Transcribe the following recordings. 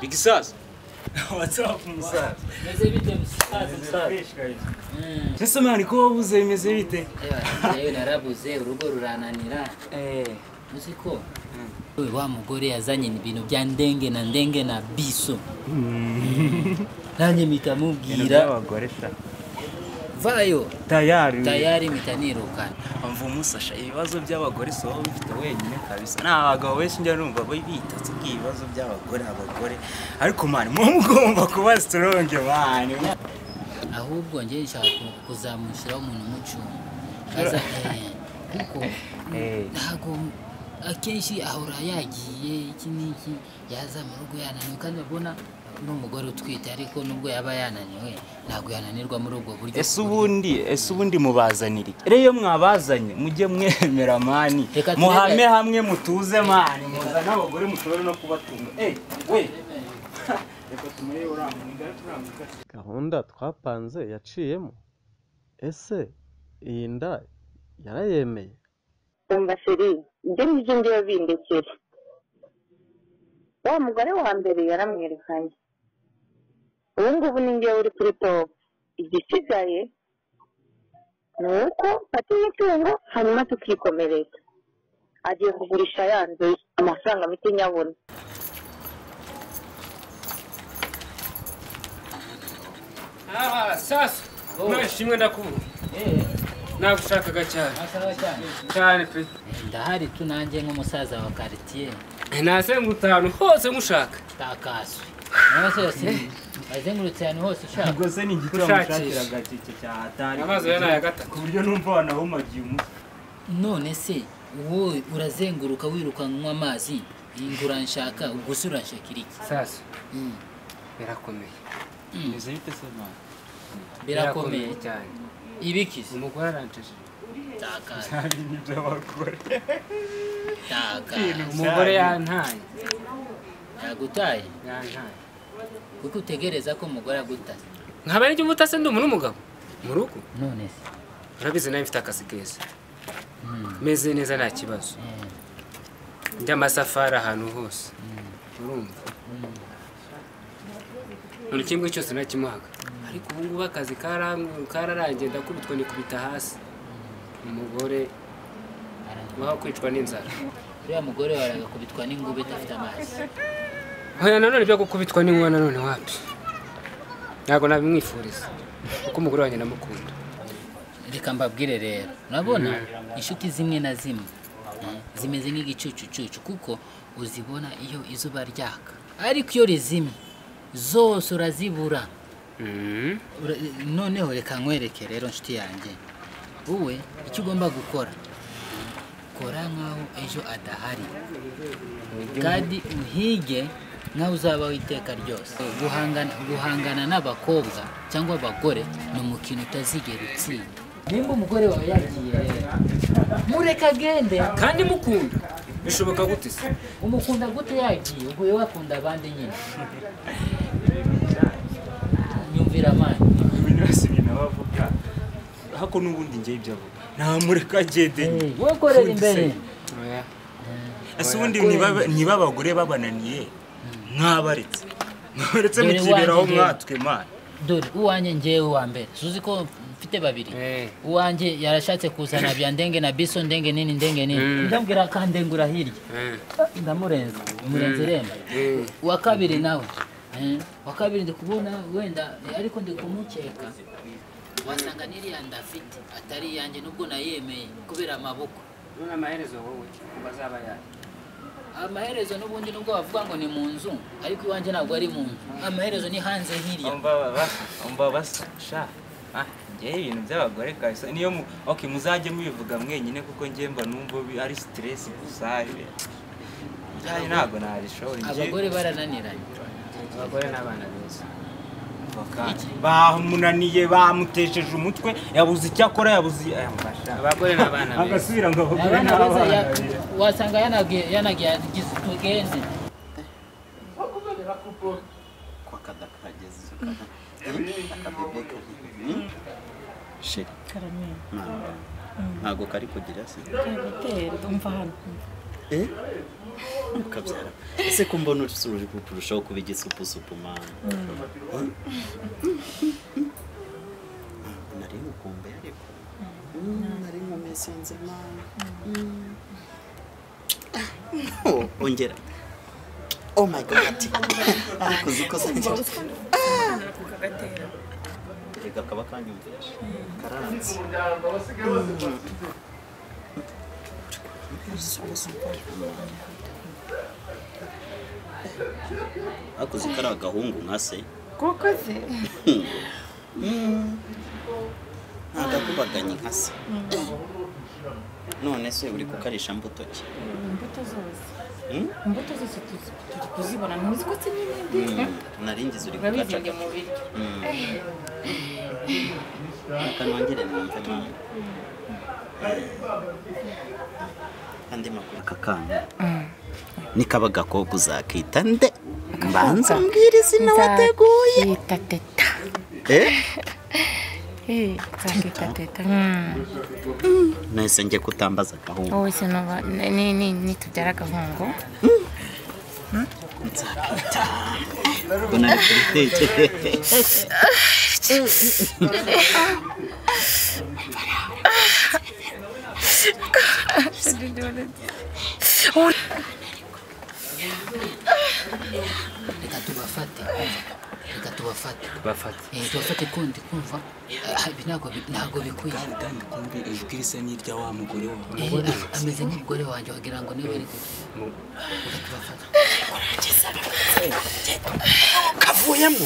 Big Sasu. What's up, musaza? Meze bite musaza? Ese mani ko wabuze bimeze bite? Yewe narabuze urugo rurananira. Uziko wa mugore yazanye ibintu bya ndenge na biso. Nanye mitamubwira abagore sha. Vayo tayari mitanirukana. Amva umusasha ibibazo by'abagore so bifite wenyine kabisa. N'abagabo benshi njya numva bitatse ibibazo by'abagore. Ariko mani mugomba kuba strong mani. Ahubwo nje nshaka kuzamushira umuntu mucunga. Kaza kuko ntago akenshi ahora yagiye iki niki yaza mu rugo yananiwe kandi abona n'umugore utwite ariko nubwo yaba yananiwe ntago yananirwa muri ubwo buryo. Ese ubundi mubazanira reyo mwabazanye mujye mwemera mani muhame hamwe mutuze mani muzana abagore mushobora no kubatunga. We reka tumeye uramuga turamuka gahunda twapanze yaciyemo. Ese iyi nda yarayemeye? Umva sheri ibyo nibyo ndiyo bindekera. Wa mugore wa mbere yaramwerekanye. Ubu ngubu ni ngewe uri kuri top. Igisigaye ni uko fata imitungo hanyuma tukikomereza. Agiye kugurisha yanze amafaranga mike nyabona. Sasu mwashimwe ndakubura. Nagushakaga cyane pe. Ndahari tunanje nk'umusaza wa quartier. Nasengutanu hose mushaka. Takaswe. Nose azengurutse hano hose ushaka. Ubwo se ni igitwa mushakiraga cike cya hatari. Amazo yana ya gatatu. Ku buryo numva wanahumagiye umunsi. None se wowe urazenguruka wiruka nk'wa amazi ingura nshaka ugusura nshakiriki. Sasu. Birakomeye. Neze bite se mani? Birakomeye cyane. Ibikisi Umugore aranteje. Taka. Nibyo bakora. Taka. Umugore yantaye. Yagutaye. Yantaye. Kuko utegereza ko umugore agutaye. Nkaba ari umutase ndi umuntu umugabo. Mu rugo. None se. Urabize nawe mfite akazi keza. Meze neza nta kibazo. Njya amasafari ahantu hose. Urumva. Muri kimwe cyose nakimuhaga. Ariko ubu ngubu akazi kararangiye ndakubitwa nikubita hasi. Umugore waho kwicwa n'inzara. Uriya mugore waraga kubitwa n'ingube idafite amazi. Hoya nanone byo gukubitwa n'inkuba nanone wapi. Ntago nabimwifuriza. Kuko umugore wanjye ndamukunda. Reka mbabwire rero. Urabona inshuti zimwe na zimwe zimeze nk'igicucucucu kuko uzibona iyo izuba ryaka. Ariko iyo rizimye zose urazibura. Noneho reka nkwereke rero nshuti yanjye. Wowe icyo ugomba gukora kora nkaho ejo adahari kandi uhige nkaho uzabaho iteka ryose. Guhangana n'abakobwa cyangwa abagore ni umukino utazigera utsinda. Nimba umugore wawe yagiye rero mureka agende kandi mukunda. Bishoboka gute se? Umukunda gute yagiye ubwo yewe akunda abandi nyine. Nyumvira mani Ibintu byose binabavuga. Hako nubundi ngiye ibyo avuga. Namureka gede. wowe korera imbere. Oya. Ese ubundi niba abagore babananiye mwabaretse. Mwaretse mukiberaho mwatwe mani. Dore uwanje ngewe wa mbere. Suzi ko mfite babiri. Uwanje yarashatse kuzana bya ndenge na biso ndenge nini. Ndambwira kandengura hirya. Ndamurenza. Murenze remba. Wa kabiri nawe. Wa kabiri ndikubona wenda ariko ndikumukeka. Wasanga niriya ndafite atari yanjye nubwo nayemeye kubera amaboko. None amaherezo wowe bazaba yaje. Amaherezo n'ubundi nubwo bavuga ngo ni mu nzu ariko iwanje ntabwo ari mu nzu. Amaherezo ni hanze hirya. Umva basa sha. Ngiye ibintu by'abagore kabisa niyo okay muzajye mubivuga mwenyine kuko ngiye mba numva ari stress gusa. Yaje ntabwo nabishobora ngiye. Abagore barananiranye. Abagore n'abana beza. Bamunaniye bamutesheje umutwe yabuze icyo akora yabuze abagore n'abana beza. Agasubira ngo abagore n'abana wasanga yanagiye agize tugende. Kwa kadakageze. Shit. Karame. Ntago kari kugira se. Gutera umva hano. ukabyara ese ko mbona uri kurushaho kuba igisupusupu mama nari mukumbe ariko nari nkomeze nzima ongera oh my god ariko ziko kukagatera reka kaba kanyumvisha karanze akoze kari agahungu nka se koko se nagakubaganye nka se none se uri kukarisha mbuto ki imbuto zose turi kuzibona ntuzi ko n'ibindi naringize uri kugaca mu biryo akanongere numve mama kandi makuru kakana nikaba gakobwa uzakita nde mbanza mbwira izina wateguye TETA zakita TETA nahise njye kutambaza agahungu wowe se nitubyara agahungu nzakita ngo nari kubitekereza reka tubafate kundi kumva ntabwo bikwiye kandi kumbi ijwi risa n'irya wa mugore wawe ameze nk'umugore wanjye wagira ngo niwe ari reka tubafate kavuyemo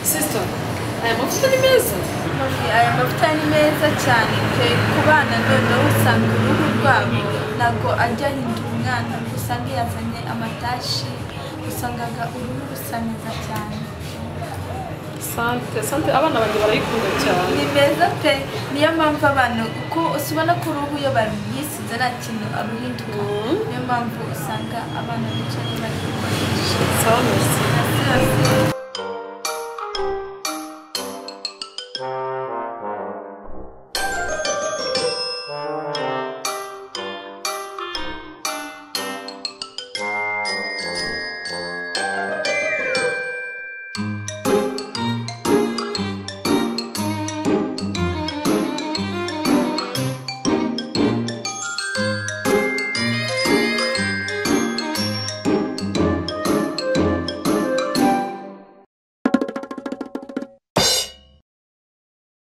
Sister, aya mavuta ni meza. Aya mavuta ni meza cyane pe ku bana noneho usanga uruhu rwabo ntabwo ajya ahindura umwana usanga yazanye amatashi usangaga uruhu rusa neza cyane. Sante abana banjye barayikunda cyane. Ni meza pe niyo mpamvu abantu uko usubona ko uruhu iyo baruyisize nta kintu aruhinduka niyo mpamvu usanga abana bicaye bari gukoresha. Sawa merci.